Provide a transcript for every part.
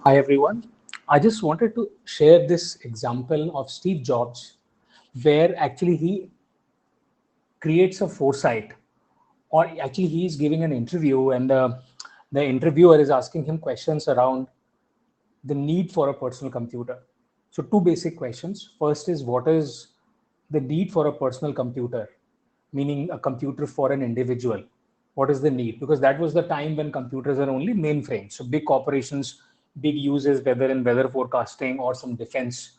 Hi everyone. I just wanted to share this example of Steve Jobs where actually he creates a foresight, or actually he is giving an interview, and the interviewer is asking him questions around the need for a personal computer. So two basic questions. First is, what is the need for a personal computer, meaning a computer for an individual? What is the need? Because that was the time when computers are only mainframes. So big corporations, big uses, whether in weather forecasting or some defense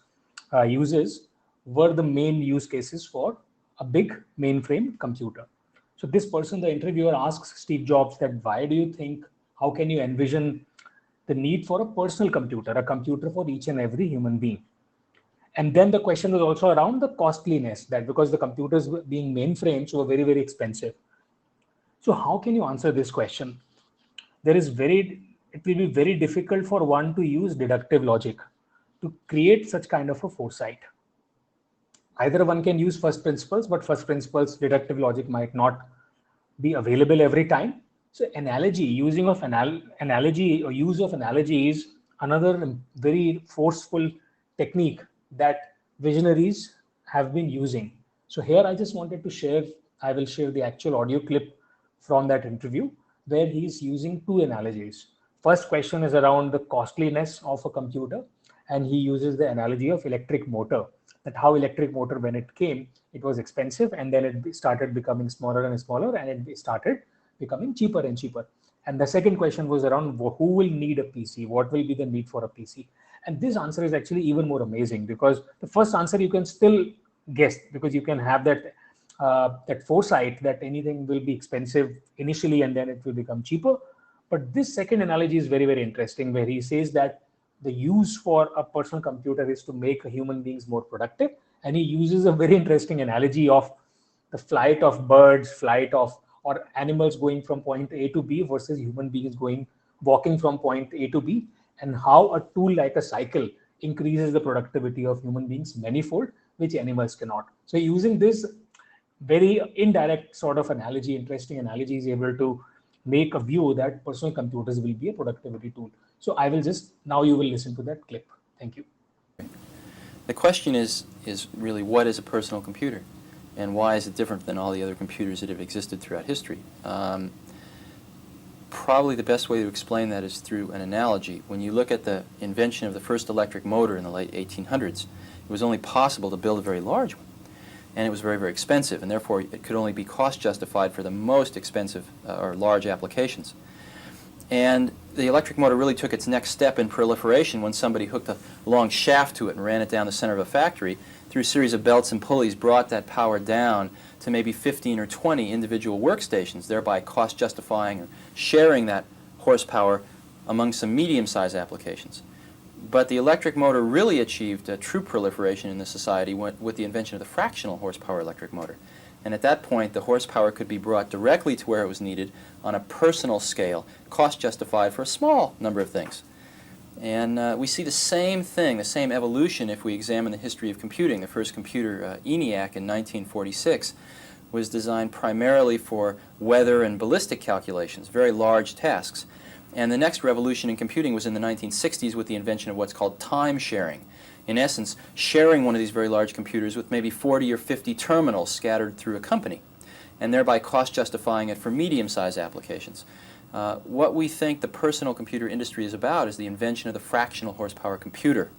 uses, were the main use cases for a big mainframe computer. So this person, the interviewer, asks Steve Jobs that why do you think, how can you envision the need for a personal computer, a computer for each and every human being? And then the question was also around the costliness, that because the computers being mainframes were very, very expensive. So how can you answer this question? It will be very difficult for one to use deductive logic to create such kind of a foresight. Either one can use first principles, but first principles deductive logic might not be available every time. So analogy, using of analogy or use of analogy is another very forceful technique that visionaries have been using. So here I just wanted to share, I will share the actual audio clip from that interview where he's using two analogies. First question is around the costliness of a computer, and he uses the analogy of electric motor, that how electric motor, when it came, it was expensive, and then it started becoming smaller and smaller, and it started becoming cheaper and cheaper. And the second question was around who will need a PC, what will be the need for a PC. And this answer is actually even more amazing, because the first answer you can still guess, because you can have that foresight that anything will be expensive initially and then it will become cheaper. But this second analogy is very, very interesting, where he says that the use for a personal computer is to make human beings more productive. And he uses a very interesting analogy of the flight of birds, flight of or animals going from point A to B versus human beings walking from point A to B, and how a tool like a cycle increases the productivity of human beings manifold, which animals cannot. So using this very indirect sort of analogy, interesting analogy, is able to make a view that personal computers will be a productivity tool. So I will just, now you will listen to that clip. Thank you. The question is really, what is a personal computer? And why is it different than all the other computers that have existed throughout history? Probably the best way to explain that is through an analogy. When you look at the invention of the first electric motor in the late 1800s, it was only possible to build a very large one. And it was very, very expensive, and therefore it could only be cost justified for the most expensive or large applications. And the electric motor really took its next step in proliferation when somebody hooked a long shaft to it and ran it down the center of a factory, through a series of belts and pulleys, brought that power down to maybe 15 or 20 individual workstations, thereby cost justifying or sharing that horsepower among some medium-sized applications. But the electric motor really achieved a true proliferation in the society with the invention of the fractional horsepower electric motor. And at that point, the horsepower could be brought directly to where it was needed on a personal scale, cost justified for a small number of things. And we see the same thing, the same evolution, if we examine the history of computing. The first computer, ENIAC, in 1946, was designed primarily for weather and ballistic calculations, very large tasks. And the next revolution in computing was in the 1960s with the invention of what's called time sharing. In essence, sharing one of these very large computers with maybe 40 or 50 terminals scattered through a company, and thereby cost justifying it for medium-sized applications. What we think the personal computer industry is about is the invention of the fractional horsepower computer,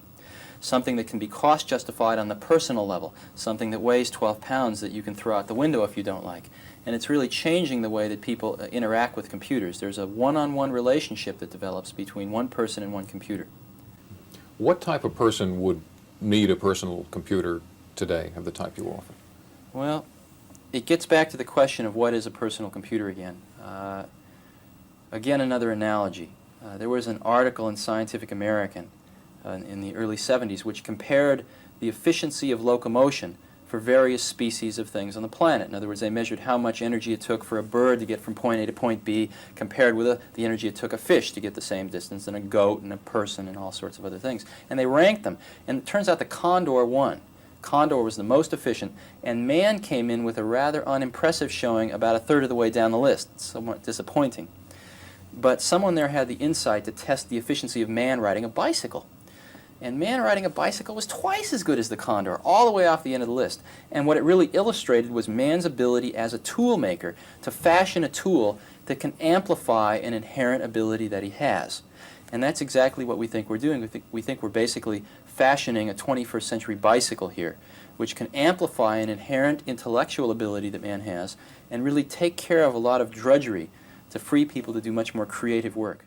something that can be cost justified on the personal level, something that weighs 12 pounds that you can throw out the window if you don't like. And it's really changing the way that people interact with computers. There's a one-on-one relationship that develops between one person and one computer. What type of person would need a personal computer today of the type you offer? Well, it gets back to the question of what is a personal computer again. Again, another analogy. There was an article in Scientific American in the early 70s which compared the efficiency of locomotion for various species of things on the planet. In other words, they measured how much energy it took for a bird to get from point A to point B compared with the energy it took a fish to get the same distance, and a goat and a person and all sorts of other things. And they ranked them. And it turns out the condor won. Condor was the most efficient, and man came in with a rather unimpressive showing about a third of the way down the list. Somewhat disappointing. but someone there had the insight to test the efficiency of man riding a bicycle. And man riding a bicycle was twice as good as the condor, all the way off the end of the list. And what it really illustrated was man's ability as a tool maker to fashion a tool that can amplify an inherent ability that he has. And that's exactly what we think we're doing. We think we're basically fashioning a 21st century bicycle here, which can amplify an inherent intellectual ability that man has and really take care of a lot of drudgery to free people to do much more creative work.